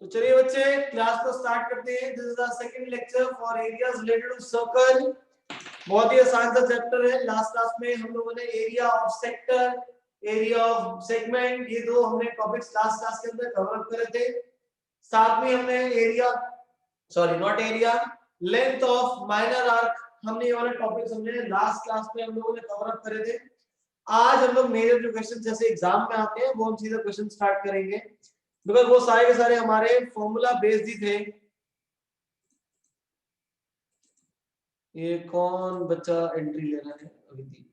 तो चलिए बच्चे क्लास को स्टार्ट करते हैं। This is the second lecture for areas related to circle. बहुत ही आसान सा चैप्टर है। लास्ट क्लास में हम लोगों ने area of sector, area of segment, ये दो हमने टॉपिक्स लास्ट क्लास के अंदर कवर अप करे थे। साथ में हमने area not area, length of minor arc, हमने ये वाले टॉपिक्स हमने लास्ट क्लास में हम लोगों ने कवर अप करे थे। आज हम लोग मेजर जो क्वेश्चन जैसे एग्जाम में आते हैं वो हम सीधा क्वेश्चन स्टार्ट करेंगे, बिकॉज वो सारे के सारे हमारे फॉर्मूला बेस्ड ही थे। ये कौन बच्चा एंट्री ले रहा है अभी?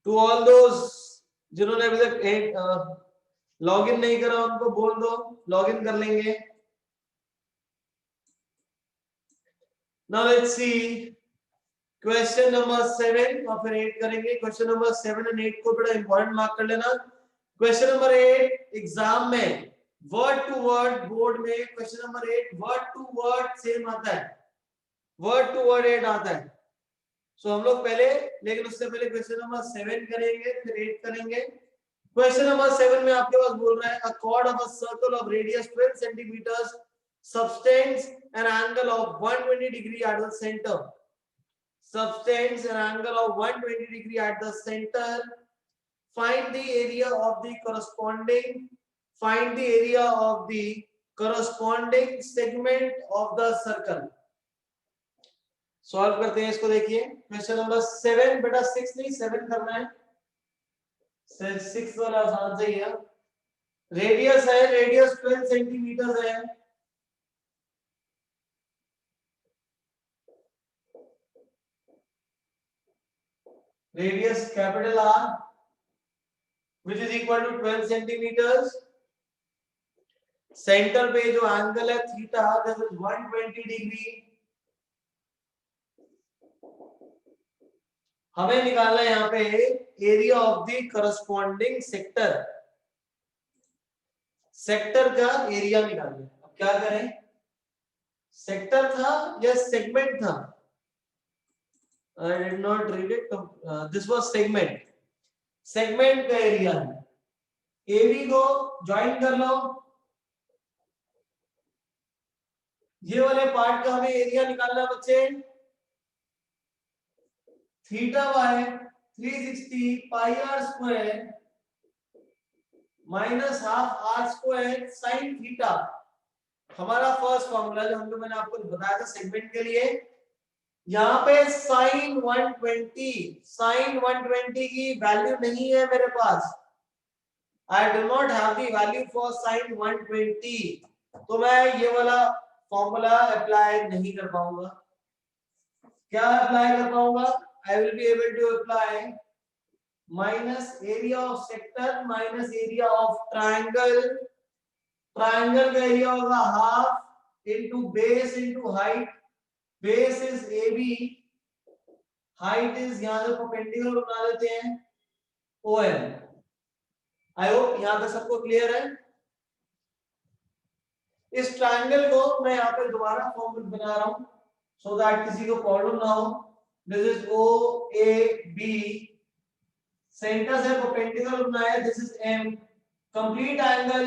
टू ऑल दोस जिन्होंने अभी तक लॉग इन नहीं करा उनको बोल दो लॉग इन कर लेंगे। Now let's see question number 7 और फिर 8 करेंगे। क्वेश्चन नंबर 7 एंड 8 को बड़ा इंपॉर्टेंट मार्क कर लेना। क्वेश्चन नंबर 8 एग्जाम में वर्ड टू वर्ड, बोर्ड में question number 8 word to word same आता है, वर्ड टू वर्ड 8 आता है। सो हम लोग पहले, लेकिन उससे पहले क्वेश्चन नंबर 7 करेंगे फिर 8 करेंगे। क्वेश्चन नंबर 7 में आपके पास बोल रहा है अ chord of a circle of radius 12 centimeters subtends an angle of 120 degree at the center. Subtends an angle of 120 degree at the center. Find the area of the corresponding segment of the circle. Solve करते हैं इसको। देखिए question number 7, बेटा 6 नहीं 7 करना है। 6 वाला आसान से ही है। रेडियस है, रेडियस 12 सेंटीमीटर है। Radius capital R which is equal to 12 centimeters. Centre पे जो एंगल है थीटा दैट इज 120 डिग्री। हमें निकालना है यहाँ पे area of the corresponding sector. Sector का एरिया निकालना है। अब क्या करें, सेक्टर था या सेगमेंट था? I did not read it. This was segment. Segment का एरिया है। एबी को ज्वाइन कर लो, ये वाले पार्ट का हमें एरिया निकालना है बच्चे। Theta by 360 pi are square minus half R square sine theta. हमारा फर्स्ट फॉर्मूला जो हम लोग मैंने आपको बताया था सेगमेंट के लिए, यहाँ पे साइन 120 की वैल्यू नहीं है मेरे पास। I do not have the value for sine 120, तो मैं ये वाला फॉर्मूला अप्लाई नहीं कर पाऊंगा। क्या अप्लाई कर पाऊंगा? I will be able to apply minus area of sector minus area of triangle. Triangle का एरिया होगा half into base into height. Base is AB, height is यहाँ से perpendicular बना देते हैं OM. I hope यहाँ पे सबको क्लियर है। इस ट्रायंगल को मैं यहाँ पे दोबारा फॉर्मूला बना रहा हूँ so that किसी को प्रॉब्लम ना हो। This is OAB, सेंटर से परपेंडिकुलर बनाया। This is M, complete angle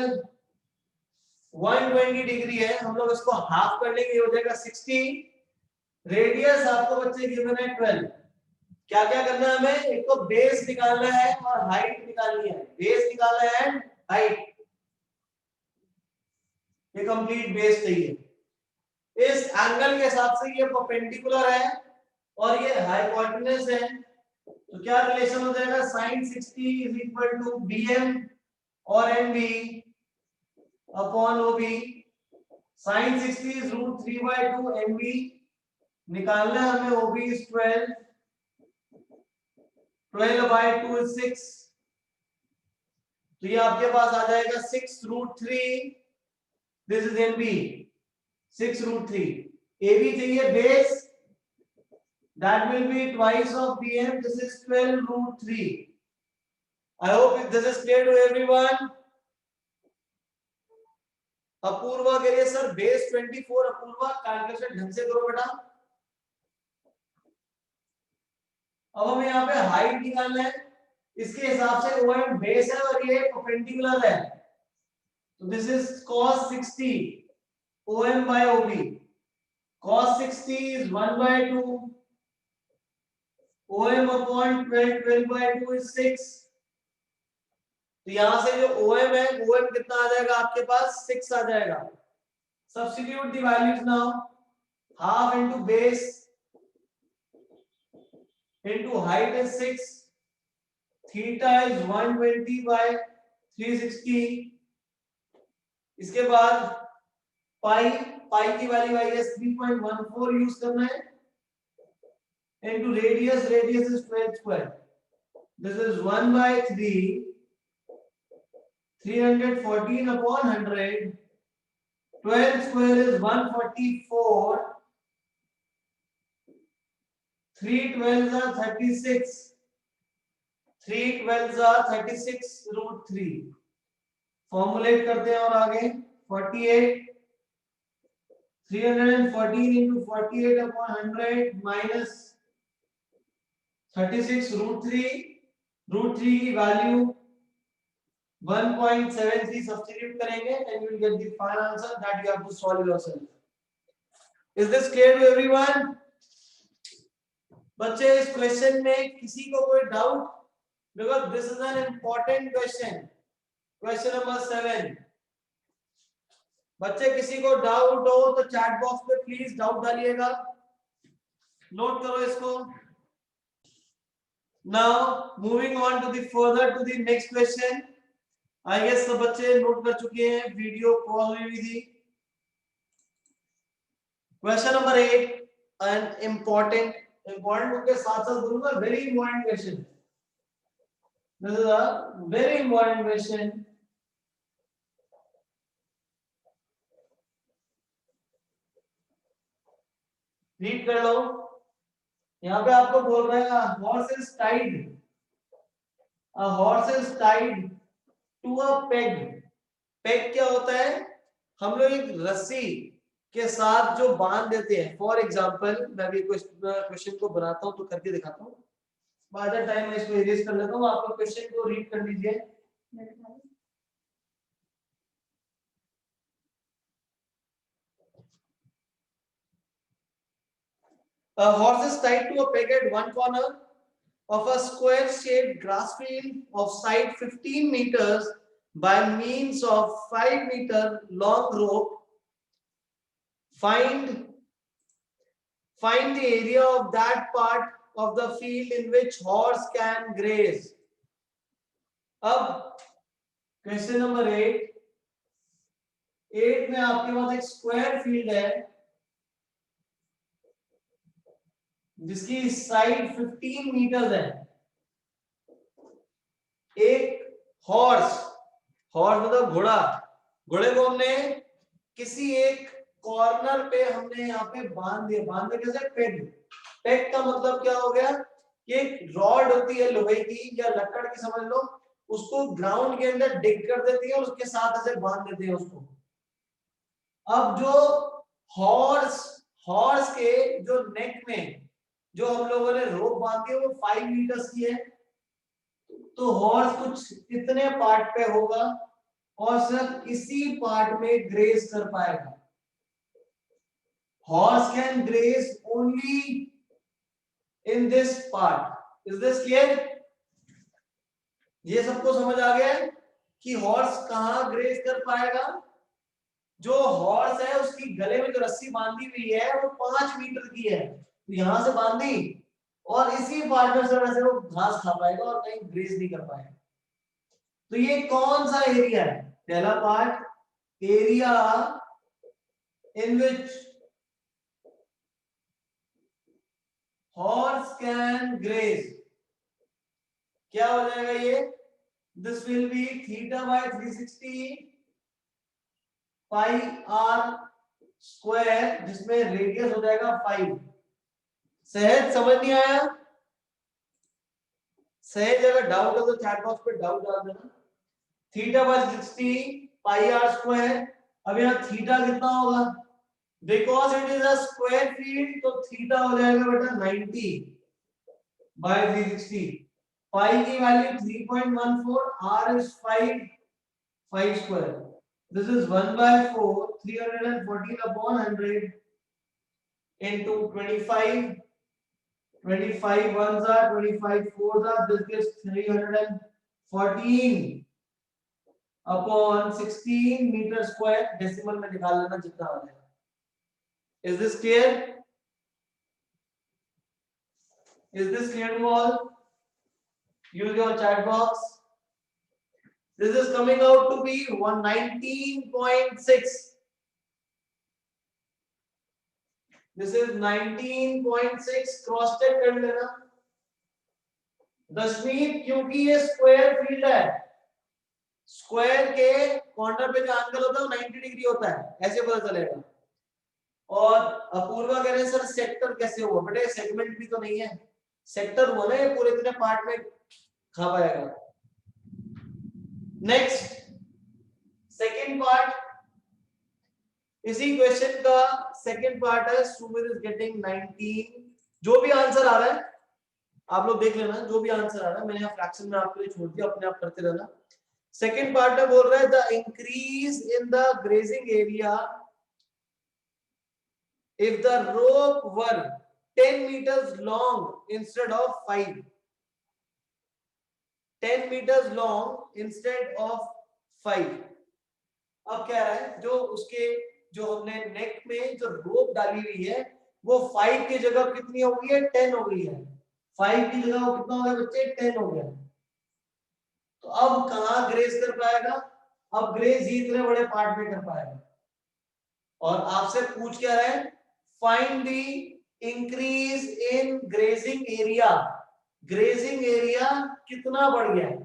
120 degree है। हम लोग इसको हाफ कर लेंगे, हो जाएगा 60। रेडियस आपको बच्चे गिवन है 12। क्या क्या करना है हमें? एक तो बेस निकालना है और हाइट निकालनी है। बेस निकालना है एंड हाइट, ये कंप्लीट बेस चाहिए। इस एंगल के हिसाब से ये परपेंडिकुलर है और ये हाइपोटेन्यूज है, तो क्या रिलेशन हो जाएगा? sin 60 is equal to bm और mb upon ob। sin 60 is √3/2 mb, निकालना है हमें ob इज 12, 12/2 इज 6, तो ये आपके पास आ जाएगा 6√3। This is mb 6√3। ab चाहिए base, that will be twice of bm. This is 12√3. I hope this is clear to everyone. Apoorva के लिए सर बेस 24। अपूर्वा कैलकुलेशन ढंग से करो बेटा। अब हमें यहाँ पे हाइट निकालना है, इसके हिसाब से OM बेस है और ये परपेंडिकुलर है, तो this is cos 60 OM by OB. Cos 60 is 1 by 2. OM upon 12, 12 by 2 is 6. तो यहां से जो OM है, OM कितना आ जाएगा आपके पास? 6 आ जाएगा. Substitute the values now. Half into base into height is 6. Theta is 120 by 360. इसके बाद पाई की वैल्यू आई है 3.14 यूज करना है into radius is 12 square. This is 1 by 3, 314 upon 100. 12 square is 144. 3 12s are 36. 3 12s are 36 root 3. Formulate करते हैं और आगे 48. 314 into 48 upon 100 minus 36 root 3. Root 3 की वैल्यू 1.73 सब्स्टिट्यूट करेंगे and you will get the final answer that you have to solve yourself. Is this clear to everyone? बच्चे इस question में किसी को कोई doubt? Because this is an important question. Question number 7. बच्चे किसी को डाउट हो तो चैट बॉक्स पे प्लीज डाउट डालिएगा. नोट करो इसको. Now moving on to the further to the next question. I guess सब बच्चे नोट कर चुके हैं. वीडियो पॉज हुई थी. Question number 8, an important के साथ साथ बोलूंगा very important question. This is a very important question. Read कर लो. यहाँ पे आपको बोल रहा है horse is tied. A horse is tied to a peg. Peg क्या होता है? हम लोग एक रस्सी के साथ जो बांध देते हैं. फॉर एग्जाम्पल मैं भी क्वेश्चन को बनाता हूँ तो करके दिखाता हूँ. बाय द टाइम मैं इसको इरेज कर लेता हूँ. आप क्वेश्चन को रीड कर लीजिए. A horse is tied to a peg at one corner of a square-shaped grass field of side 15 meters by means of 5-meter long rope. Find the area of that part of the field in which horse can graze. अब question number 8 में आपके पास एक square field है जिसकी side 15 metre है. एक horse मतलब घोड़े को हमने किसी एक कॉर्नर पे हमने यहाँ पे बांध दिया. बांधने कैसे? पेग का मतलब क्या हो गया कि एक रॉड होती है लोहे की या लकड़ की समझ लो, उसको ग्राउंड के अंदर डिग कर देती है और उसके साथ ऐसे बांध देते हैं उसको. अब जो हॉर्स के जो नेक में जो हम लोगों ने रोप बांधी है वो 5 मीटर की है. तो हॉर्स कुछ इतने पार्ट पे होगा और सिर्फ इसी पार्ट में ग्रेज कर पाएगा. Horse can graze only in this part. Is this clear? ये सबको समझ आ गया कि हॉर्स कहां ग्रेज कर पाएगा? जो हॉर्स है उसकी गले में जो रस्सी बांधी हुई है वो 5 मीटर की है. तो यहां से बांधी और इसी पार्ट में से वो घास खा पाएगा और कहीं ग्रेज नहीं कर पाएगा. तो ये कौन सा एरिया है? पहला part, area in which horse can graze. क्या हो जाएगा ये? This will be theta by 360 pi are square जिसमें रेडियस हो जाएगा 5. सहज समझ नहीं आया? सहज अगर डाउट हो तो चैट बॉक्स पे डाउट डाल देना. Theta by 60 pi are square. अब यहाँ थीटा कितना होगा? Because it is a square field तो थीटा हो जाएगा बेटा 90 बाय 360. पाई की value 3.14. R is 5 square. This is 1/4, 314 upon 100 into 25. 25 ones are 25 fours are. This gives 314 upon 16 meter square. Decimal में निकाल लेना जितना आ जाएगा. Is this clear? Is this clear to all? Use your chat box. This is coming out to be 119.6. This is 19.6. Cross check कर लेना. दशमीत क्योंकि ये square field है, स्क्वायर के कॉर्नर पे जो एंगल होता है वो 90 डिग्री होता है, ऐसे पता चलेगा. और अपूर्वा कह रहे हैं सर सेक्टर कैसे हुआ? बेटे सेगमेंट भी तो नहीं है, सेक्टर हुआ ना, ये पूरे इतने पार्ट में खा पाएगा. नेक्स्ट सेकंड पार्ट, इसी क्वेश्चन का सेकंड पार्ट है. Sumit is getting 19. जो भी आंसर आ रहा है आप लोग देख लेना, जो भी आंसर आ रहा है मैंने यहाँ फ्रैक्शन में आपके लिए छोड़ दिया, अपने आप करते रहना. सेकंड पार्ट में बोल रहा है the increase in the grazing area if the rope were 10 meters long instead of 5. 10 meters long instead of 5. अब क्या है, जो उसके जो हमने नेक में जो रोप डाली हुई है वो 5 की जगह कितनी हो गई है? 10 हो गई है. 5 की जगह वो कितना हो गया बच्चे? 10 हो गया. तो अब कहां ग्रेज कर पाएगा? अब ग्रेज ही इतने बड़े पार्ट में कर पाएगा. और आपसे पूछ क्या रहा है? Find the increase in grazing area. Grazing area कितना बढ़ गया है?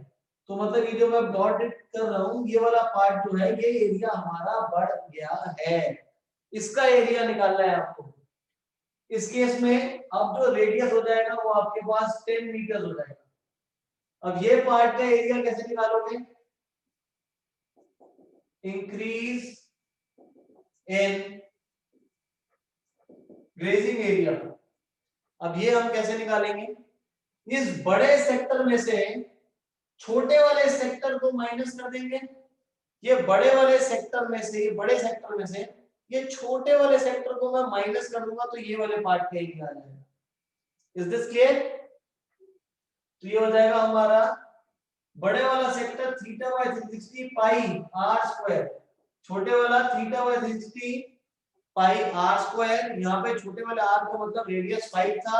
तो मतलब ये जो मैं डॉट कर रहा हूं, ये वाला पार्ट जो है ये एरिया हमारा बढ़ गया है, इसका एरिया निकालना है आपको. इस केस में अब जो रेडियस हो जाएगा वो आपके पास 10 मीटर हो जाएगा. अब ये पार्ट का एरिया कैसे निकालोगे? Increase in grazing area. अब ये हम कैसे निकालेंगे? इस बड़े सेक्टर में से छोटे वाले सेक्टर को माइनस कर देंगे. ये बड़े वाले सेक्टर में से, बड़े सेक्टर में से ये छोटे वाले सेक्टर को मैं माइनस कर दूंगा तो ये वाले पार्ट का एरिया आ जाएगा. Is this clear? तो ये हो जाएगा हमारा बड़े वाला sector theta by 360 pi are square, छोटे वाला theta by 360 pi are square. यहाँ पे छोटे वाले आर का मतलब रेडियस 5 था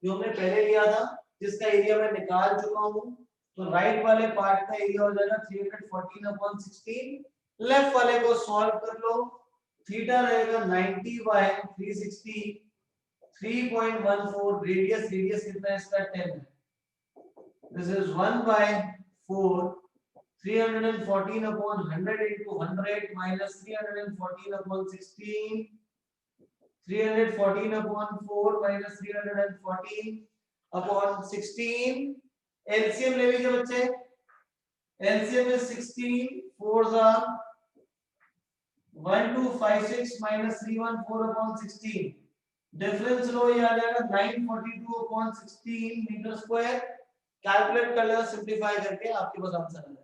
जो हमने पहले लिया था, जिसका एरिया मैं निकाल चुका हूँ. तो राइट वाले पार्ट का एरिया हो जाएगा 314 अपॉन 16. लेफ्ट वाले को सॉल्व कर लो. थीटा रहेगा 90 बाय 360, 3.14. रेडियस कितना है इसका? 10 है. This is 1/4 314 upon 100 into 100 minus 314 upon 16. 314 upon 4 minus 314 upon 16. LCM ले लीजिए बच्चे. LCM is 16. 4s are 1256 minus 314 upon 16. Difference लो, ये आ जाएगा 942 upon 16 मीटर स्क्वायर. कैलकुलेट कर लेना सिंपलीफाई करके, आपके पास आंसर आ जाएगा.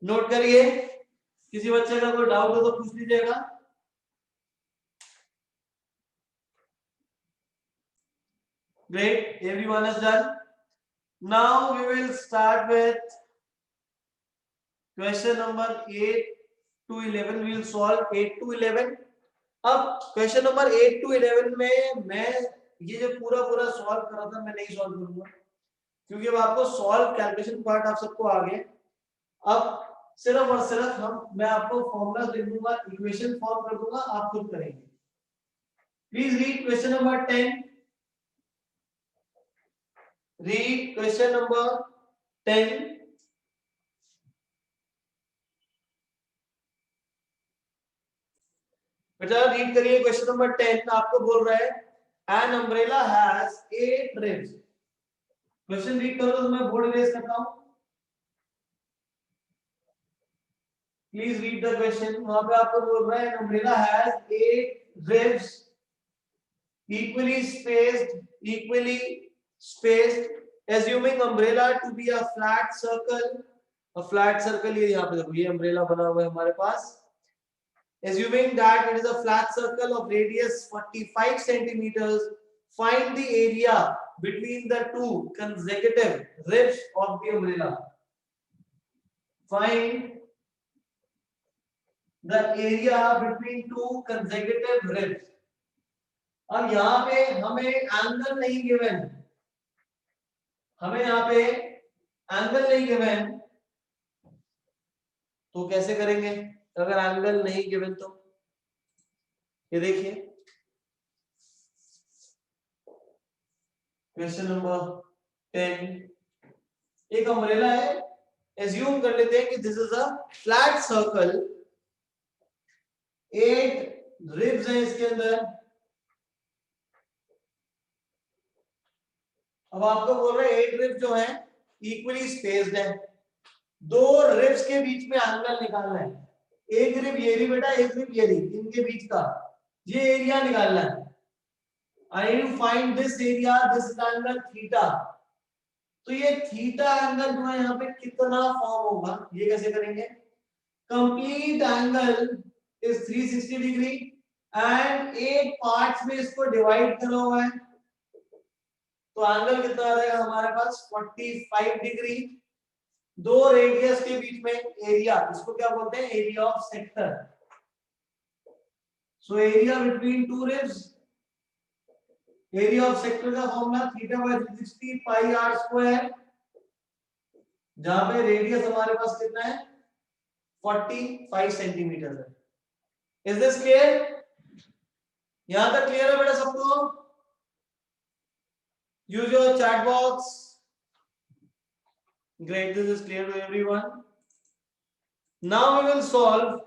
नोट करिए. किसी बच्चे का कोई डाउट हो तो पूछ लीजिएगा. Great, everyone is done. Now we will start with question number 8 to 11. We will solve 8 to 11. अब क्वेश्चन नंबर 8 to 11 में मैं ये जो पूरा सॉल्व कर रहा था मैं नहीं सॉल्व करूंगा, क्योंकि अब आपको सॉल्व कैलकुलेशन पार्ट आप सबको आ गए. अब सिर्फ और सिर्फ मैं आपको फॉर्मूला लिख दूंगा, इक्वेशन फॉर्म कर दूंगा, आप खुद करेंगे. Please read question number 10. Read question number 10. बेटा रीड करिए क्वेश्चन नंबर 10. आपको बोल रहा है an umbrella has 8 ribs. Question read करो तो मैं बोर्ड इरेज करता हूं. Please read the question. वहां पे आपको बोल रहा है an umbrella has 8 ribs equally spaced assuming umbrella to be a flat circle. ये यहाँ पे देखो, ये अम्ब्रेला बना हुआ है हमारे पास. Assuming that it is a flat circle of radius 45 centimeters, find the area between the two consecutive ribs of the umbrella. Find the area between two consecutive ribs. अब यहाँ पे हमें एंगल नहीं गिवन, हमें यहाँ पे एंगल नहीं given, तो कैसे करेंगे अगर एंगल नहीं गिवन? तो ये देखिए क्वेश्चन नंबर 10, एक अम्ब्रेला है, एज्यूम कर लेते हैं कि this is a flat circle, 8 ribs हैं इसके अंदर। अब आपको बोल रहे हैं 8 रिब्स जो है इक्वली स्पेस्ड है, 2 रिब्स के बीच में एंगल निकालना है, एक रिब ये रही बेटा, एक रिब ये रही, इनके बीच का ये एरिया निकालना है। I need to find this area, this angle theta। तो ये थीटा एंगल जो है यहाँ पे कितना फॉर्म होगा, ये कैसे करेंगे? Complete angle is 360 degree and 8 parts में इसको डिवाइड करा हुआ है, तो एंगल कितना आ जाएगा हमारे पास? 45 डिग्री। 2 रेडियस के बीच में एरिया, इसको क्या बोलते हैं? Area of sector. So area between 2 ribs, area of sector का formula theta by 360 pi are square, जहां पे रेडियस हमारे पास कितना है? 45 सेंटीमीटर है। Is this clear? यहां तक क्लियर है बेटा सबको? Use your chat box. Great, this is clear to everyone. Now we will solve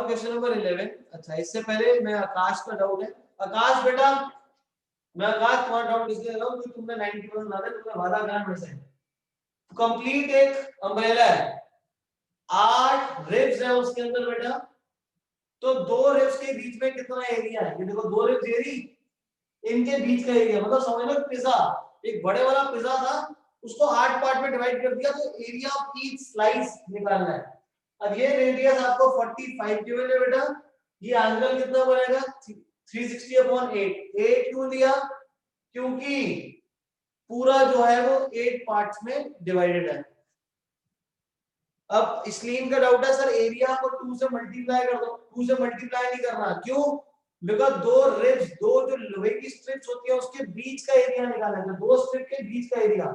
question number 11। अच्छा, इससे पहले मैं आकाश का डाउट है। आकाश बेटा, मैं आकाश तुम्हारा डाउट इसलिए ले रहा हूं कि तुमने 90% ना दे, तुमने वादा करा मेरे से। कंप्लीट एक अम्ब्रेला है, 8 रिब्स है उसके अंदर बेटा, तो 2 रिब्स के बीच में कितना एरिया है? ये देखो 2 रिब्स एरी, इनके बीच का एरिया, मतलब समझ लो पिज्जा, एक बड़े वाला पिज्जा था, उसको 8 पार्ट में डिवाइड कर दिया, तो एरिया ऑफ ईच स्लाइस निकालना है। अब ये रेडियस आपको 45 गिवन है बेटा, ये एंगल कितना बनेगा? 360/8। 8 क्यों लिया? क्योंकि पूरा जो है वो 8 पार्ट्स में डिवाइडेड है। अब इसलिए इनका डाउट है सर एरिया को 2 से मल्टीप्लाई कर दो। 2 से मल्टीप्लाई नहीं करना, क्यों? बिकॉज 2 रिब्स, 2 जो लोहे की स्ट्रिप्स होती है उसके बीच का एरिया निकालना है, 2 स्ट्रिप के बीच का area,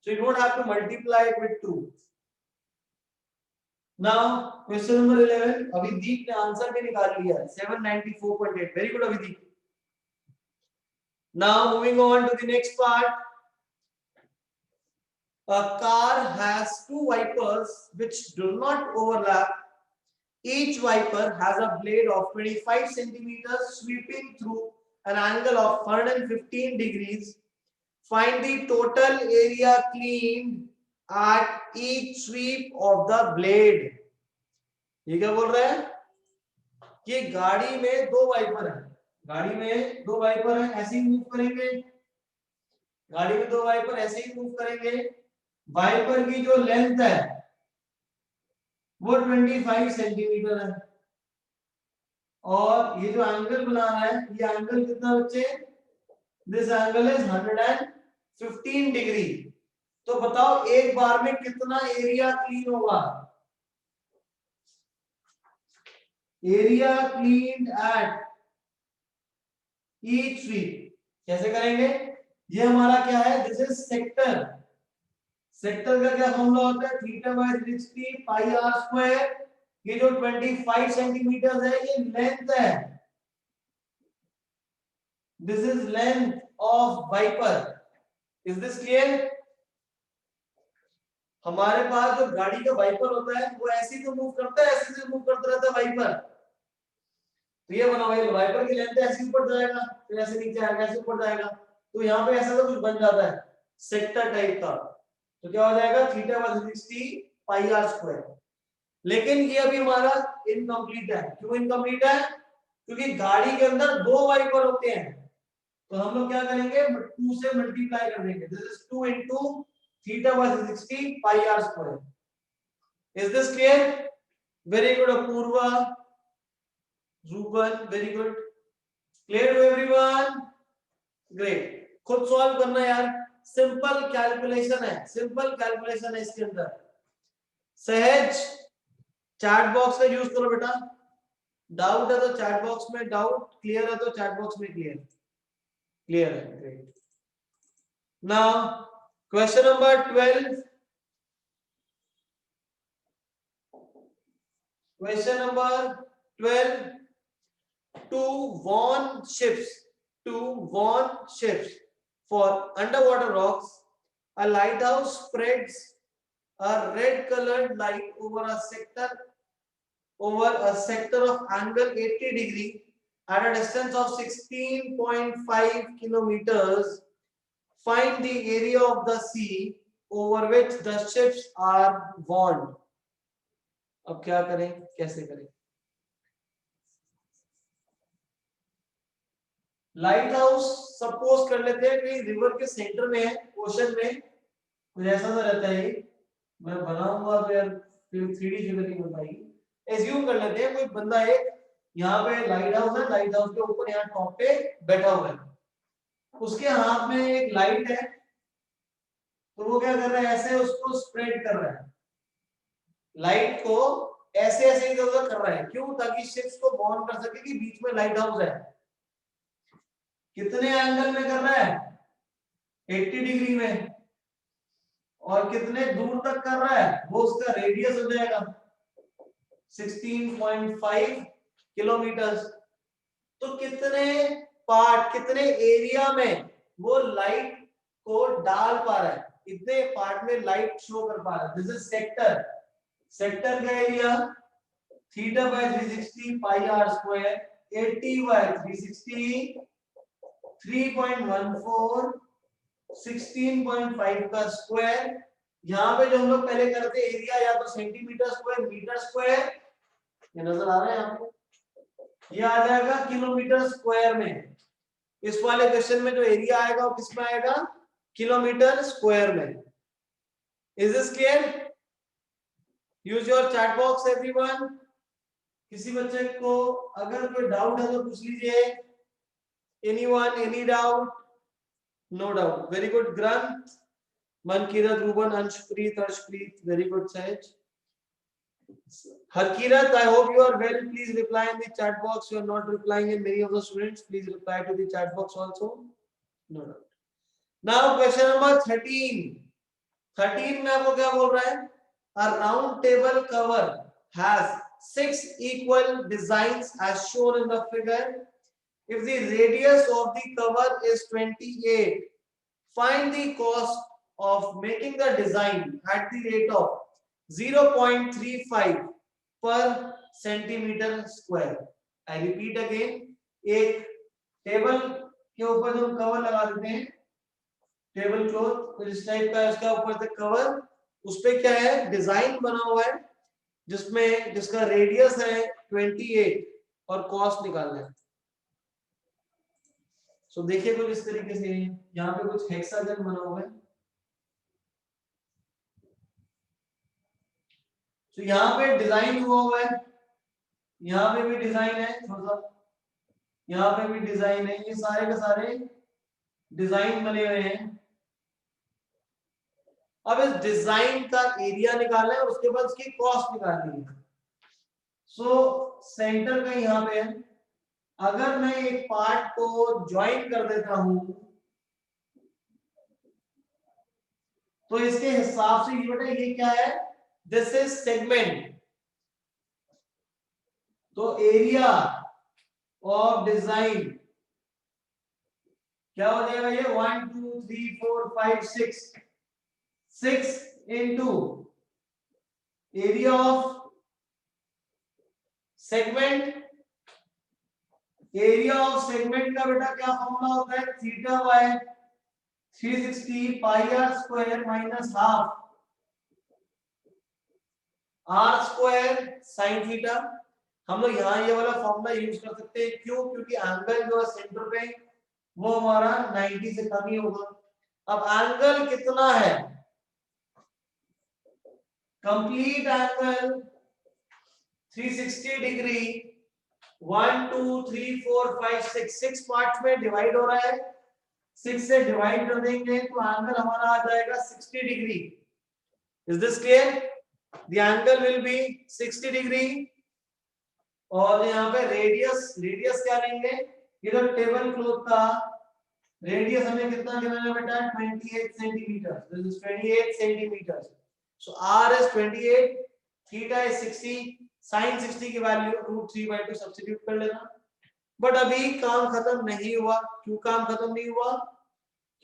so you don't have to multiply it with 2। Now question number 11, Abhideep ने आंसर भी निकाल लिया, 794.8। Very good Abhideep. Now moving on to the next part. A car has 2 wipers which do not overlap. Each wiper has a blade of 25 centimeters sweeping through an angle of 115 degrees. Find the total area cleaned at each sweep of the blade. ये क्या बोल रहा है कि गाड़ी में 2 wiper है, गाड़ी में 2 वाइपर है, ऐसे ही मूव करेंगे, गाड़ी में 2 वाइपर ऐसे ही मूव करेंगे। वाइपर की जो लेंथ है वो 25 सेंटीमीटर है, और ये जो एंगल बना रहा है, ये एंगल कितना बच्चे? This angle is 115 degree. तो बताओ एक बार में कितना एरिया क्लीन होगा? Area clean at each sweep कैसे करेंगे? ये हमारा क्या है? This is sector. सेक्टर का क्या फॉर्मूला होता है? Theta by 360 pi are square. ये जो 25 सेंटीमीटर है ये लेंथ है, this is length of wiper. Is this clear? हमारे पास जो गाड़ी का वाइपर होता है वो ऐसे ही तो मूव करता है, ऐसे से मूव करता रहता है वाइपर। तो ये बना हुआ है, वाइपर की लेंथ ऐसे ऊपर जाएगा, फिर ऐसे नीचे आएगा, ऐसे ऊपर जाएगा, तो यहाँ पे ऐसा तो कुछ बन जाता है सेक्टर टाइप का। तो क्या हो जाएगा? Theta by 360 pi are square. लेकिन ये अभी हमारा इनकम्प्लीट है। क्यों इनकम्प्लीट है? क्योंकि गाड़ी के अंदर 2 वाइपर होते हैं, तो हम लोग क्या करेंगे? 2 से मल्टीप्लाई कर देंगे। This is 2 into theta by 360 pi are square. Is this clear? Very good, Apurva, Ruben, very good. Clear to everyone? Great. खुद सॉल्व करना यार, सिंपल कैलकुलेशन है, सिंपल कैलकुलेशन है इसके अंदर। सहज चैट बॉक्स का यूज करो बेटा, डाउट है तो चैट बॉक्स में डाउट, क्लियर है तो चैट बॉक्स में क्लियर, क्लियर है। Great. Now question number 12, question number 12, two warn ships for underwater rocks. A lighthouse spreads a red colored light over a sector of angle 80 degree at a distance of 16.5 kilometers. Find the area of the sea over which the ships are warned. अब क्या करें, कैसे करें? Light house suppose कर लेते हैं कि river के सेंटर में है, ओशन में, कुछ ऐसा तो रहता है। मैं बनाऊंगा तो यार 3D फिगर नहीं बन पाएगी। एज्यूम कर लेते हैं कोई बंदा एक यहाँ पे लाइट हाउस है, लाइट हाउस के ऊपर यहाँ टॉप पे बैठा हुआ है, उसके हाथ में एक लाइट है, तो वो क्या कर रहा है, ऐसे उसको स्प्रेड कर रहा है, लाइट को ऐसे ऐसे इधर उधर कर रहा है। क्यों? ताकि शिप्स को वार्न कर सके कि बीच में लाइट हाउस है। कितने एंगल में कर रहा है? 80 डिग्री में। और कितने दूर तक कर रहा है? वो उसका रेडियस हो जाएगा 16.5 किलोमीटर। तो कितने पार्ट, कितने एरिया में वो लाइट को डाल पा रहा है, इतने पार्ट में लाइट शो कर पा रहा है। दिस इज सेक्टर, सेक्टर का area theta by 360 pi are square, 80 by 360 3.14 16.5 का स्क्वायर। यहाँ पे जो हम लोग पहले करते एरिया या तो सेंटीमीटर स्क्वायर, मीटर स्क्वायर, ये नजर आ रहा है आपको, ये आ जाएगा किलोमीटर स्क्वायर में। इस वाले क्वेश्चन में जो एरिया आएगा वो किस में आएगा? किलोमीटर स्क्वायर में। Is this clear? Use your chat box everyone. किसी बच्चे को अगर कोई डाउट है तो पूछ लीजिए। Anyone, any doubt? No doubt. Very good Granth, Mankirat, Ruban, Anshpreet, Arshpreet, very good Sehaj. Harkirat, I hope you are well. Please reply in the chat box. You are not replying in many of the students. Please reply to the chat box also. No doubt. Now question number 13. 13 में आपको क्या बोल रहा है? A round table cover has 6 equal designs as shown in the figure. If the radius of the cover is 28, find the cost of making the design at the rate of 0.35 पर centimetre square. I repeat again, एक table के ऊपर जो cover लगा देते हैं, table cloth इस type का, इसका ऊपर से कवर, उस पे क्या है, डिजाइन बना हुआ है जिसमें जिसका रेडियस है 28 और कॉस्ट निकालना है। सो देखिए कुछ इस तरीके से, यहाँ पे कुछ हेक्सागन बना हुआ है। तो यहाँ पे डिजाइन हुआ है, यहाँ पे भी डिजाइन है, थोड़ा सा यहाँ पे भी डिजाइन है, ये सारे के सारे डिजाइन बने हुए हैं। अब इस डिजाइन का एरिया निकालना है, उसके बाद उसकी कॉस्ट निकालनी है। सो सेंटर का यहाँ पे है, अगर मैं एक पार्ट को ज्वाइन कर देता हूं तो इसके हिसाब से ये बेटा ये क्या है, दिस इज सेगमेंट। तो एरिया ऑफ डिजाइन क्या हो जाएगा, ये 1 2 3 4 5 6 into area of segment. Area of segment का बेटा क्या फॉर्मूला होता है, theta by 360 pi are square minus half R square sine theta. हम लोग यहाँ ये वाला फॉर्मूला यूज कर सकते हैं, क्यों? क्योंकि एंगल जो है सेंटर पे वो हमारा 90 से कम ही होगा। अब एंगल कितना है, कंप्लीट एंगल 360 डिग्री 1 2 3 4 5 6 पार्ट में डिवाइड हो रहा है। 6 से डिवाइड कर देंगे तो एंगल हमारा आ जाएगा 60 degree. Is this clear? The angle will be 60 degree. और यहाँ पे रेडियस क्या लेंगे? इधर टेबल क्लॉथ का रेडियस हमें कितना गिवन है बेटा? 28 centimetre. This is 28 centimetre. So r is 28, theta is 60, sin 60 की वैल्यू √3/2 सब्स्टिट्यूट कर लेना। बट अभी काम खत्म नहीं हुआ। क्यों काम खत्म नहीं हुआ?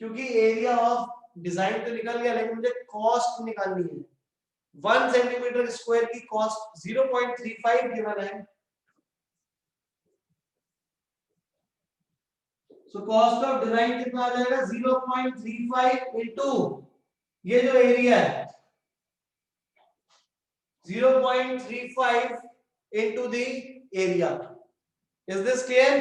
क्योंकि एरिया ऑफ डिजाइन तो निकल गया, लेकिन मुझे कॉस्ट निकालनी है। 1 सेंटीमीटर स्क्वायर की कॉस्ट 0.35 गिवन है। सो कॉस्ट ऑफ डिजाइन कितना आ जाएगा? 0.35 इनटू ये जो एरिया है 0.35 into the area. Is this clear?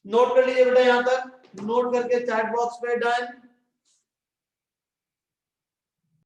Note कर लीजिए बेटा, यहां तक नोट करके चैट बॉक्स पे डन।